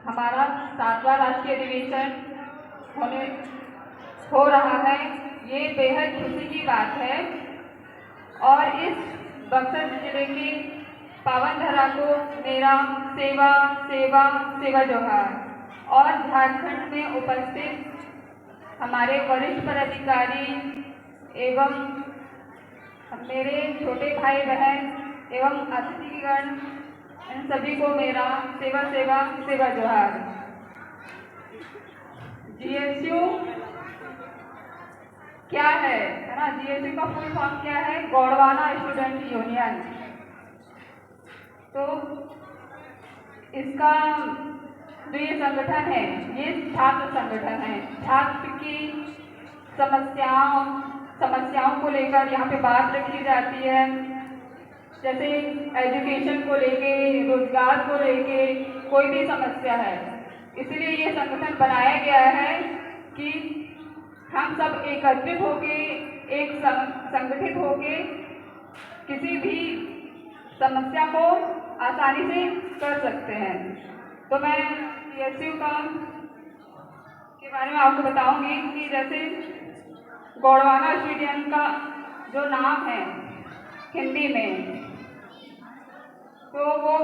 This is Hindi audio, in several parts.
हमारा 7वां राष्ट्रीय अधिवेशन हो रहा है। ये बेहद खुशी की बात है और इस बक्सर जिले की पावन धरा को मेरा सेवा सेवा सेवा जोहार। और झारखंड में उपस्थित हमारे वरिष्ठ पदाधिकारी एवं मेरे छोटे भाई बहन एवं अतिथिगण, इन सभी को मेरा सेवा सेवा सेवा जोहार। जीएसयू क्या है ना? जीएसयू का फुल फॉर्म क्या है? Gondwana student union. तो इसका जो ये संगठन है, ये छात्र संगठन है। छात्र की समस्याओं को लेकर यहाँ पे बात रखी जाती है, जैसे एजुकेशन को लेके, रोजगार को लेके, कोई भी समस्या है। इसलिए ये संगठन बनाया गया है कि हम सब एकत्रित होके, एक संगठित होके किसी भी समस्या को आसानी से कर सकते हैं। तो मैं जीएसयू के बारे में आपको बताऊंगी कि जैसे गोंडवाना स्टूडेंट का जो नाम है हिंदी में, तो वो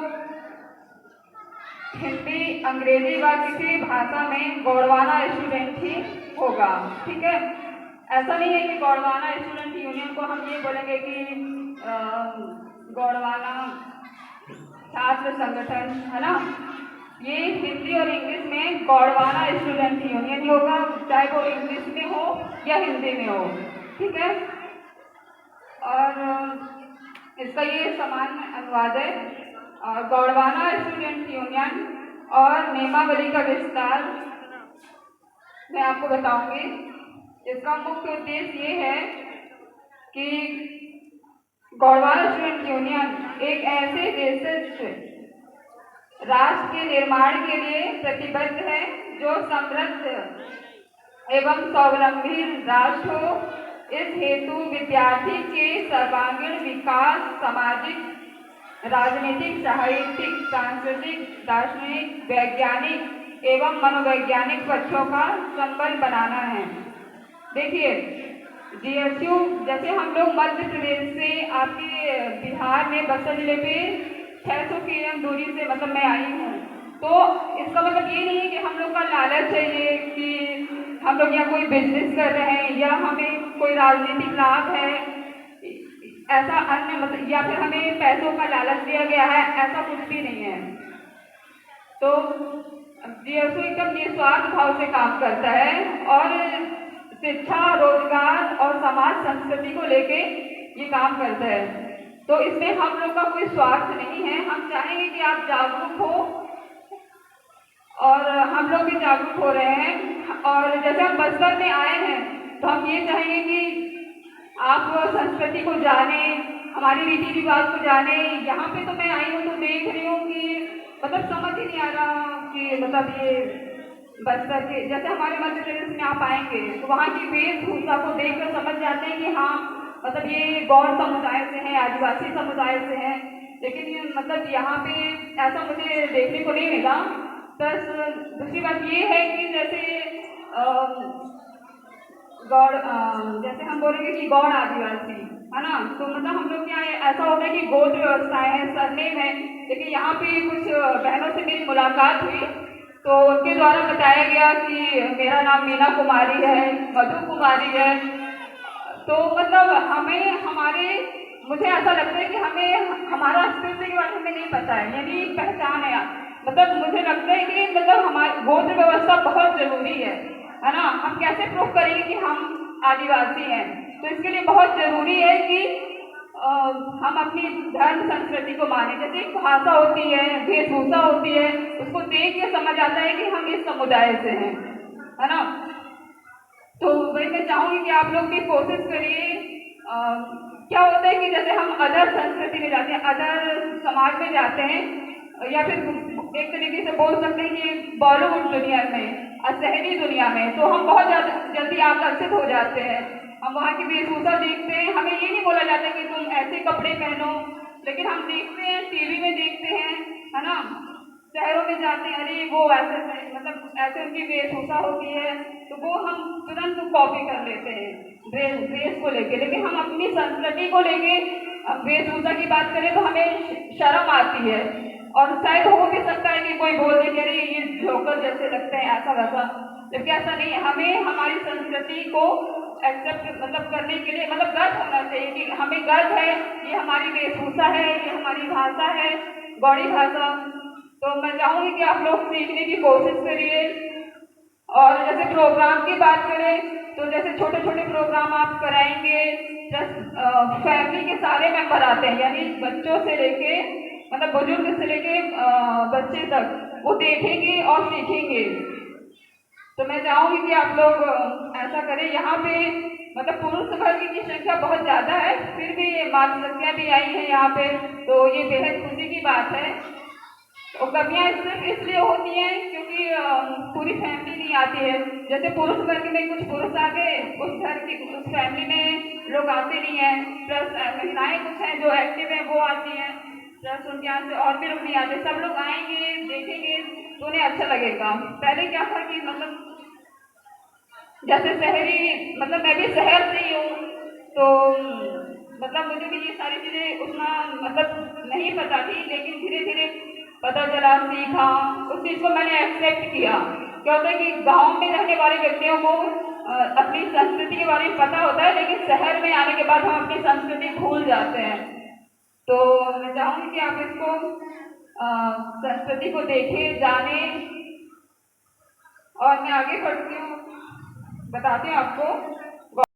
हिंदी, अंग्रेजी व किसी भाषा में गोंडवाना स्टूडेंट ही होगा। ठीक है, ऐसा नहीं है कि गोंडवाना स्टूडेंट यूनियन को हम ये बोलेंगे कि गोंडवाना छात्र संगठन, है ना। ये हिंदी और इंग्लिश में गोंडवाना स्टूडेंट यूनियन होगा, चाहे वो इंग्लिश में हो या हिंदी में हो। ठीक है, और इसका ये समान अनुवाद है। और गोंडवाना स्टूडेंट यूनियन और नियमावली का विस्तार मैं आपको बताऊंगी। इसका मुख्य उद्देश्य ये है कि गोंडवाना स्टूडेंट यूनियन एक ऐसे देश राष्ट्र के निर्माण के लिए प्रतिबद्ध है जो समृद्ध एवं स्वावलंबी राष्ट्र हो। इस हेतु विद्यार्थी के सर्वांगीण विकास, सामाजिक, राजनीतिक, साहित्यिक, सांस्कृतिक, दार्शनिक, वैज्ञानिक एवं मनोवैज्ञानिक पक्षों का संबल बनाना है। देखिए, जीएसयू जैसे हम लोग मध्य प्रदेश से आपके बिहार में बक्सर जिले पे 600 किलोमीटर दूरी से मतलब मैं आई हूँ, तो इसका मतलब ये नहीं है कि हम लोग का लालच है ये कि हम लोग यहाँ कोई बिजनेस कर रहे हैं या हमें कोई राजनीतिक लाभ है, ऐसा अन्य मतलब, या फिर हमें पैसों का लालच दिया गया है, ऐसा कुछ भी नहीं है। तो जीएसयू एकदम निस्वार्थ भाव से काम करता है और शिक्षा, रोजगार और समाज संस्कृति को लेके ये काम करता है। तो इसमें हम लोग का कोई स्वार्थ नहीं है। हम चाहेंगे कि आप जागरूक हो और हम लोग भी जागरूक हो रहे हैं। और जैसे हम बस्तर में आए हैं तो हम ये चाहेंगे कि आप संस्कृति को जाने, हमारी रीति रिवाज को जाने। यहाँ पे तो मैं आई हूँ तो देख रही हूँ कि मतलब समझ ही नहीं आ रहा कि मतलब ये बस्तर के, जैसे हमारे मध्य प्रदेश में आप आएंगे तो वहाँ की वेशभूषा को देखकर समझ जाते हैं कि हाँ मतलब ये गौड़ समुदाय से हैं, आदिवासी समुदाय से हैं। लेकिन मतलब यहाँ पे ऐसा मुझे देखने को नहीं मिला। प्लस दूसरी बात ये है कि जैसे गौड़, जैसे हम बोलेंगे कि गौड़ आदिवासी, है ना, तो मतलब हम लोग यहाँ ऐसा होता है कि गोत्र व्यवस्थाएं हैं, सरनेम है। लेकिन यहाँ पे कुछ बहनों से मेरी मुलाकात हुई तो उनके द्वारा बताया गया कि मेरा नाम मीना कुमारी है, मधु कुमारी है। तो मतलब मुझे ऐसा लगता है कि हमें हमारा अस्तित्व के बारे में नहीं पता है, यानी पहचान है। मतलब मुझे लगता है कि मतलब हमारी गोत्र व्यवस्था बहुत जरूरी है ना। हम कैसे प्रूव करेंगे कि हम आदिवासी हैं? तो इसके लिए बहुत जरूरी है कि हम अपनी धर्म संस्कृति को माने। जैसे एक भाषा होती है, वेशभूषा होती है, उसको देख के समझ आता है कि हम इस समुदाय से हैं, है ना। तो वही मैं चाहूँगी कि आप लोग भी कोशिश करिए। क्या होता है कि जैसे हम अदर संस्कृति में जाते हैं, अदर समाज में जाते हैं, या फिर एक तरीके से बोल सकते हैं कि बॉलीवुड दुनिया में, शहरी दुनिया में, तो हम बहुत जल्दी आकर्षित हो जाते हैं। हम वहाँ की वेशभूषा देखते हैं, हमें ये नहीं बोला जाता कि तुम ऐसे कपड़े पहनो, लेकिन हम देखते हैं, टीवी में देखते हैं, है ना, शहरों में जाते हैं, अरे वो ऐसे मतलब ऐसे उनकी वेशभूषा होती है, तो वो हम तुरंत कॉपी कर लेते हैं ड्रेस को लेके। लेकिन हम अपनी संस्कृति को लेके वेशभूषा की बात करें तो हमें शर्म आती है, और शायद हो भी सकता है कि कोई बोल दे कि अरे ये जोकर जैसे लगते हैं ऐसा वैसा, जबकि ऐसा नहीं है। हमें हमारी संस्कृति को एक्सेप्ट मतलब करने के लिए मतलब गर्व होना चाहिए कि हमें गर्व है, ये हमारी वेशभूषा है, ये हमारी भाषा है, गौड़ी भाषा। तो मैं चाहूँगी कि आप लोग सीखने की कोशिश करिए। और जैसे प्रोग्राम की बात करें तो जैसे छोटे छोटे प्रोग्राम आप कराएंगे, फैमिली के सारे मेंबर आते हैं, यानी बच्चों से लेके मतलब बुजुर्ग से लेके बच्चे तक वो देखेंगे और सीखेंगे। तो मैं चाहूँगी कि आप लोग ऐसा करें। यहाँ पे मतलब पुरुष वर्ग की संख्या बहुत ज़्यादा है, फिर भी मातृ शक्तियाँ भी आई हैं यहाँ पे, तो ये बेहद खुशी की बात है। और कमियाँ सिर्फ इसलिए होती हैं क्योंकि पूरी फैमिली नहीं आती है। जैसे पुरुष वर्ग में कुछ पुरुष आ गए, उस घर की उस फैमिली में लोग आते नहीं हैं, प्लस महिलाएं कुछ हैं जो एक्टिव हैं वो आती हैं, प्लस उनके यहाँ से और भी लोग नहीं आते। सब लोग आएंगे देखेंगे तो उन्हें अच्छा लगेगा। पहले क्या था कि मतलब जैसे शहरी मतलब मैं भी शहर से ही हूँ, तो मतलब मुझे भी ये सारी चीज़ें उतना मतलब नहीं पता थी, लेकिन धीरे धीरे पता चला, सीखा, उस चीज़ को मैंने एक्सेप्ट किया। क्या होता है कि गांव में रहने वाले व्यक्तियों को अपनी संस्कृति के बारे में पता होता है, लेकिन शहर में आने के बाद हम अपनी संस्कृति भूल जाते हैं। तो मैं चाहूँगी कि आप इसको संस्कृति को देखें, जानें। और मैं आगे बढ़ती हूँ, बताती हूँ आपको